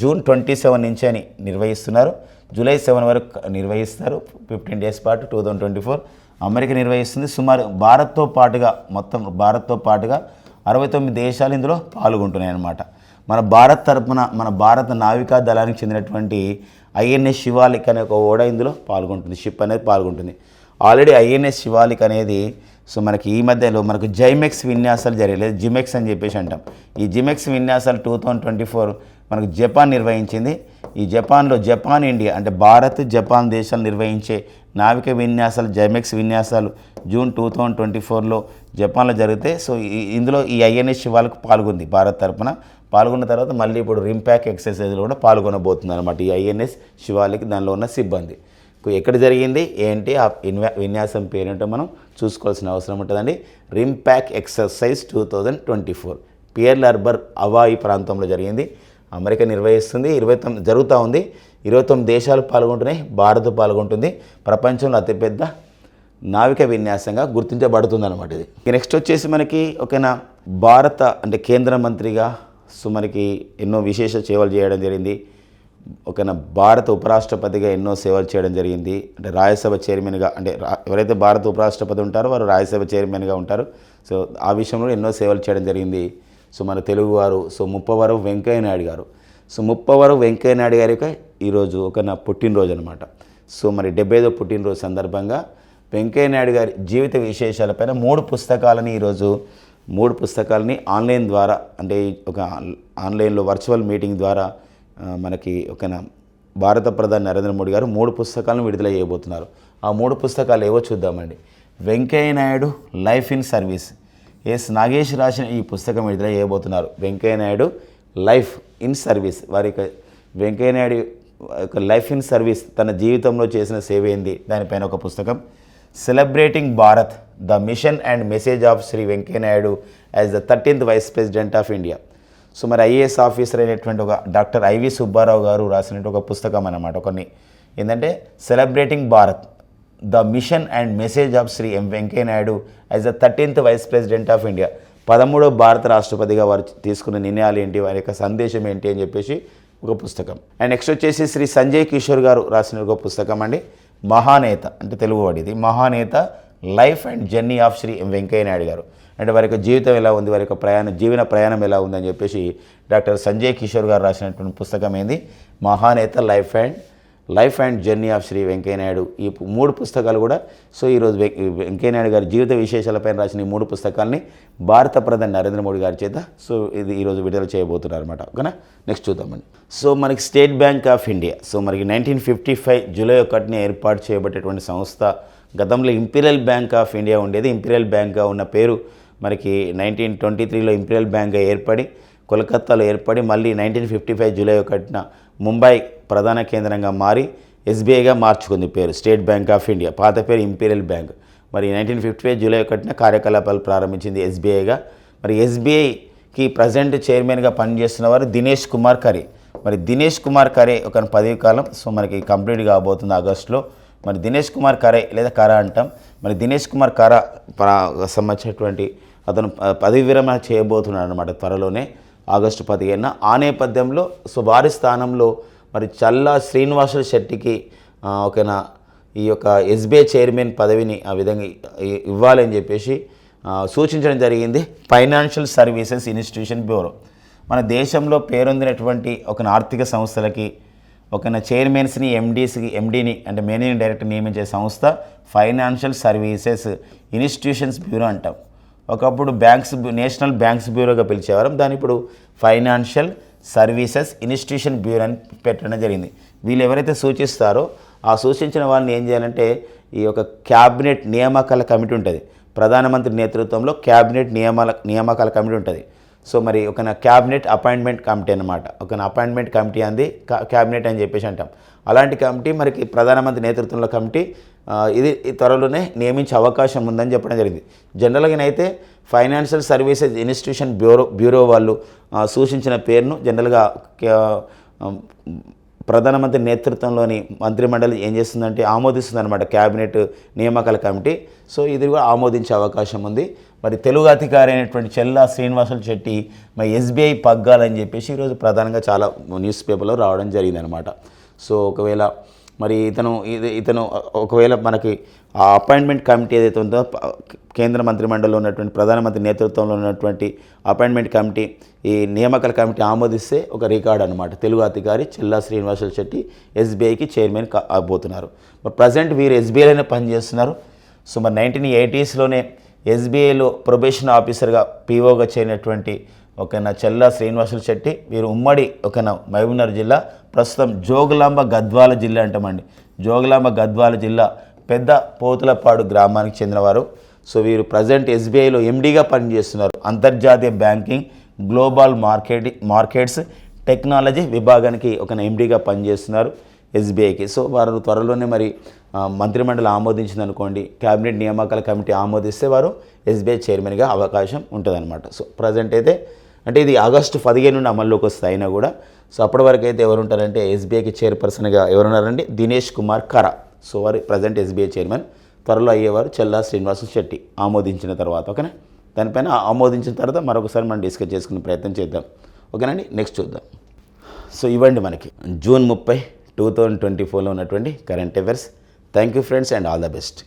జూన్ 27 నుంచి అని నిర్వహిస్తున్నారు. జూలై 7 వరకు నిర్వహిస్తారు. 15 days పాటు 2024 అమెరికా నిర్వహిస్తుంది. సుమారు భారత్తో పాటుగా 69 దేశాలు ఇందులో పాల్గొంటున్నాయి అన్నమాట. మన భారత్ తరపున మన భారత నావికా దళానికి చెందినటువంటి INS శివాలిక్ అనే ఒక ఓడ ఇందులో పాల్గొంటుంది, షిప్ అనేది పాల్గొంటుంది. ఆల్రెడీ INS శివాలిక్ అనేది సో మనకి ఈ మధ్యలో మనకు జైమెక్స్ విన్యాసాలు జరిగలేదు, జిమెక్స్ అని చెప్పేసి అంటాం. ఈ జిమెక్స్ విన్యాసాలు 2024 మనకు జపాన్ నిర్వహించింది. ఈ జపాన్ ఇండియా అంటే భారత్ జపాన్ దేశాలు నిర్వహించే నావిక విన్యాసాలు జైమెక్స్ విన్యాసాలు జూన్ 2024లో జపాన్లో జరిగితే సో ఇందులో ఈ INS శివాలిక్ పాల్గొంది. భారత్ తరపున పాల్గొన్న తర్వాత మళ్ళీ ఇప్పుడు రింప్యాక్ ఎక్సర్సైజ్లో కూడా పాల్గొనబోతుంది అనమాట ఈ INS శివాలిక్, దానిలో ఉన్న సిబ్బంది. ఎక్కడ జరిగింది ఏంటి ఆ విన్యాసం పేరేంటో మనం చూసుకోవాల్సిన అవసరం ఉంటుందండి. రింప్యాక్ ఎక్సర్సైజ్ 2024 పియర్ల్ హార్బర్ హవాయి ప్రాంతంలో జరిగింది. అమెరికా నిర్వహిస్తుంది. 29 జరుగుతూ ఉంది. 29 దేశాలు పాల్గొంటున్నాయి, భారత్ పాల్గొంటుంది. ప్రపంచంలో అతిపెద్ద నావిక విన్యాసంగా గుర్తించబడుతుంది అనమాట ఇది. నెక్స్ట్ వచ్చేసి మనకి ఓకేనా భారత అంటే కేంద్ర మంత్రిగా సో మనకి ఎన్నో విశేష సేవలు చేయడం జరిగింది. ఓకేనా భారత ఉపరాష్ట్రపతిగా ఎన్నో సేవలు చేయడం జరిగింది. అంటే రాజ్యసభ చైర్మన్గా అంటే ఎవరైతే భారత ఉపరాష్ట్రపతి ఉంటారో వారు రాజ్యసభ చైర్మన్గా ఉంటారు. సో ఆ విషయంలో ఎన్నో సేవలు చేయడం జరిగింది. సో మన తెలుగువారు సో ముప్పవరపు వెంకయ్య నాయుడు గారు. సో ముప్పవరపు వెంకయ్య నాయుడు గారి యొక్క ఈరోజు ఒక నా పుట్టినరోజు అనమాట. సో మరి 75వ పుట్టినరోజు సందర్భంగా వెంకయ్య నాయుడు గారి జీవిత విశేషాలపైన 3 పుస్తకాలని ఆన్లైన్ ద్వారా అంటే ఒక ఆన్లైన్లో వర్చువల్ మీటింగ్ ద్వారా మనకి ఒక భారత ప్రధాని నరేంద్ర మోడీ గారు 3 పుస్తకాలను విడుదల చేయబోతున్నారు. ఆ 3 పుస్తకాలు ఏవో చూద్దామండి. Venkaiah Naidu life in service, S Nagesh రాసిన ఈ పుస్తకం విడుదల చేయబోతున్నారు. Venkaiah Naidu life in service, వారి యొక్క వెంకయ్య నాయుడు యొక్క లైఫ్ ఇన్ సర్వీస్ తన జీవితంలో చేసిన సేవ ఏంది దానిపైన ఒక పుస్తకం. Celebrating Bharat the mission and message of Shri Venkaiah Naidu as the 13th vice president of India. So మరి ఐఏఎస్ ఆఫీసర్ అయినటువంటి ఒక డాక్టర్ ఐవి సుబ్బారావు గారు రాసినటువంటి ఒక పుస్తకం అన్నమాట. కొన్ని ఏంటంటే celebrating Bharat the mission and message of Shri Venkaiah Naidu as the 13th vice president of India. 13వ భారత రాష్ట్రపతిగా వారు తీసుకున్న నిర్ణయాలు ఏంటి, వారి యొక్క సందేశం ఏంటి అని చెప్పేసి ఒక పుస్తకం. అండ్ నెక్స్ట్ వచ్చేసి శ్రీ సంజయ్ కిషోర్ గారు రాసిన ఒక పుస్తకం అండి, మహానేత అంటే తెలుగు వాడిది. Mahaneta life and journey of Shri Venkaiah Naidu garu. అంటే వారి యొక్క జీవితం ఎలా ఉంది, వారి యొక్క జీవన ప్రయాణం ఎలా ఉందని చెప్పేసి డాక్టర్ సంజయ్ కిషోర్ గారు రాసినటువంటి పుస్తకం ఏంది, Mahaneta life and journey of Shri Venkaiah Naidu. ఈ 3 పుస్తకాలు కూడా సో ఈరోజు వెంకయ్య నాయుడు గారి జీవిత విశేషాలపైన రాసిన ఈ 3 పుస్తకాలని భారత ప్రధాని నరేంద్ర మోడీ గారి చేత సో ఇది ఈరోజు విడుదల చేయబోతున్నారు అనమాట. ఓకేనా, నెక్స్ట్ చూద్దామండి. సో మనకి state bank of India so మనకి 1955 జూలై 1న ఏర్పాటు చేయబడేటువంటి సంస్థ. గతంలో ఇంపీరియల్ బ్యాంక్ ఆఫ్ ఇండియా ఉండేది. ఇంపీరియల్ బ్యాంక్గా ఉన్న పేరు మనకి 1923లో ఇంపీరియల్ బ్యాంక్గా ఏర్పడి కోల్కతాలో ఏర్పడి మళ్ళీ 1955 జూలై 1న ముంబై ప్రధాన కేంద్రంగా మారి ఎస్బీఐగా మార్చుకుంది పేరు, స్టేట్ బ్యాంక్ ఆఫ్ ఇండియా. పాత పేరు ఇంపీరియల్ బ్యాంక్. మరి 1955 జూలై 1న కార్యకలాపాలు ప్రారంభించింది ఎస్బీఐగా. మరి ఎస్బీఐకి ప్రజెంట్ చైర్మన్గా పనిచేస్తున్న వారు దినేష్ కుమార్ ఖరే. మరి దినేష్ కుమార్ ఖరే ఒక పదవి కాలం సో మనకి కంప్లీట్ కాబోతుంది ఆగస్టులో. మరి దినేష్ కుమార్ ఖరే లేదా కరా అంటాం. మరి దినేష్ కుమార్ కరా సంబంధించినటువంటి అతను పదవి విరమణ చేయబోతున్నాడు అనమాట త్వరలోనే ఆగస్టు 15న. ఆ నేపథ్యంలో సో వారి స్థానంలో మరి చల్లా శ్రీనివాసులు శెట్టికి ఓకేనా ఈ యొక్క ఎస్బీఐ చైర్మన్ పదవిని ఆ విధంగా ఇవ్వాలని చెప్పేసి సూచించడం జరిగింది ఫైనాన్షియల్ సర్వీసెస్ ఇన్స్టిట్యూషన్ బ్యూరో. మన దేశంలో పేరొందినటువంటి ఒక ఆర్థిక సంస్థలకి ఒక చైర్మన్స్ని ఎండీని అంటే మేనేజింగ్ డైరెక్టర్ నియమించే సంస్థ ఫైనాన్షియల్ సర్వీసెస్ ఇన్స్టిట్యూషన్స్ బ్యూరో అంటాం. ఒకప్పుడు నేషనల్ బ్యాంక్స్ బ్యూరోగా పిలిచేవారు, దాని ఇప్పుడు ఫైనాన్షియల్ సర్వీసెస్ ఇన్స్టిట్యూషన్ బ్యూరో అని పెట్టడం జరిగింది. వీళ్ళు ఎవరైతే సూచిస్తారో ఆ సూచించిన వాళ్ళని ఏం చేయాలంటే ఈ యొక్క క్యాబినెట్ నియామకాల కమిటీ ఉంటుంది, ప్రధానమంత్రి నేతృత్వంలో క్యాబినెట్ నియామకాల కమిటీ ఉంటుంది. సో మరి ఒక క్యాబినెట్ అపాయింట్మెంట్ కమిటీ అనమాట. ఒక అపాయింట్మెంట్ కమిటీ అంది క్యాబినెట్ అని చెప్పేసి అంటాం. అలాంటి కమిటీ మరికి ప్రధానమంత్రి నేతృత్వంలో కమిటీ ఇది త్వరలోనే నియమించే అవకాశం ఉందని చెప్పడం జరిగింది. జనరల్గానైతే ఫైనాన్షియల్ సర్వీసెస్ ఇన్స్టిట్యూషన్ బ్యూరో వాళ్ళు సూచించిన పేరును జనరల్గా ప్రధానమంత్రి నేతృత్వంలోని మంత్రిమండలి ఏం చేస్తుందంటే ఆమోదిస్తుంది అనమాట క్యాబినెట్ నియామకాల కమిటీ. సో ఇది కూడా ఆమోదించే అవకాశం ఉంది. మరి తెలుగు అధికారి అయినటువంటి చల్లా శ్రీనివాసులు శెట్టి మరి ఎస్బీఐ పగ్గాలని చెప్పేసి ఈరోజు ప్రధానంగా చాలా న్యూస్ పేపర్లో రావడం జరిగిందనమాట. సో ఒకవేళ మరి ఇతను ఒకవేళ మనకి ఆ అపాయింట్మెంట్ కమిటీ ఏదైతే ఉందో కేంద్ర మంత్రిమండలిలో ఉన్నటువంటి ప్రధానమంత్రి నేతృత్వంలో ఉన్నటువంటి అపాయింట్మెంట్ కమిటీ ఈ నియామకాల కమిటీ ఆమోదిస్తే ఒక రికార్డ్ అనమాట. తెలుగు అధికారి చల్లా శ్రీనివాసులు శెట్టి ఎస్బీఐకి చైర్మన్ కాబోతున్నారు. మరి ప్రజెంట్ వీరు ఎస్బీఐలోనే పనిచేస్తున్నారు. సో మరి 1980sలోనే ఎస్బీఐలో ప్రొబేషన్ ఆఫీసర్గా పీఓగా చేరినటువంటి చల్లా శ్రీనివాసులు శెట్టి వీరు ఉమ్మడి మహబూబ్నగర్ జిల్లా, ప్రస్తుతం జోగులాంబ గద్వాల జిల్లా అంటామండి. జోగులాంబ గద్వాల జిల్లా పెద్ద పోతులపాడు గ్రామానికి చెందినవారు. సో వీరు ప్రజెంట్ ఎస్బీఐలో ఎండీగా పనిచేస్తున్నారు. అంతర్జాతీయ బ్యాంకింగ్, గ్లోబల్ మార్కెట్స్, టెక్నాలజీ విభాగానికి ఎండీగా పనిచేస్తున్నారు ఎస్బీఐకి. సో వారు త్వరలోనే మరి మంత్రిమండలి ఆమోదించింది అనుకోండి, క్యాబినెట్ నియామకాల కమిటీ ఆమోదిస్తే వారు ఎస్బీఐ చైర్మన్గా అవకాశం ఉంటుందన్నమాట. సో ప్రజెంట్ అయితే అంటే ఇది ఆగస్టు 15 నుండి అమల్లోకి వస్తాయి అయినా కూడా సో అప్పటి వరకు అయితే ఎవరు ఉంటారంటే ఎస్బీఐకి చైర్పర్సన్గా ఎవరున్నారండి, దినేష్ కుమార్ ఖరా. సో వారు ప్రజెంట్ ఎస్బీఐ చైర్మన్. త్వరలో అయ్యేవారు చెల్లా శ్రీనివాసు శెట్టి ఆమోదించిన తర్వాత. ఓకేనా, దానిపైన ఆమోదించిన తర్వాత మరొకసారి మనం డిస్కస్ చేసుకునే ప్రయత్నం చేద్దాం. ఓకేనండి, నెక్స్ట్ చూద్దాం. సో ఇవ్వండి మనకి జూన్ 30, 2024లో ఉన్నటువంటి current affairs. Thank you friends and all the best.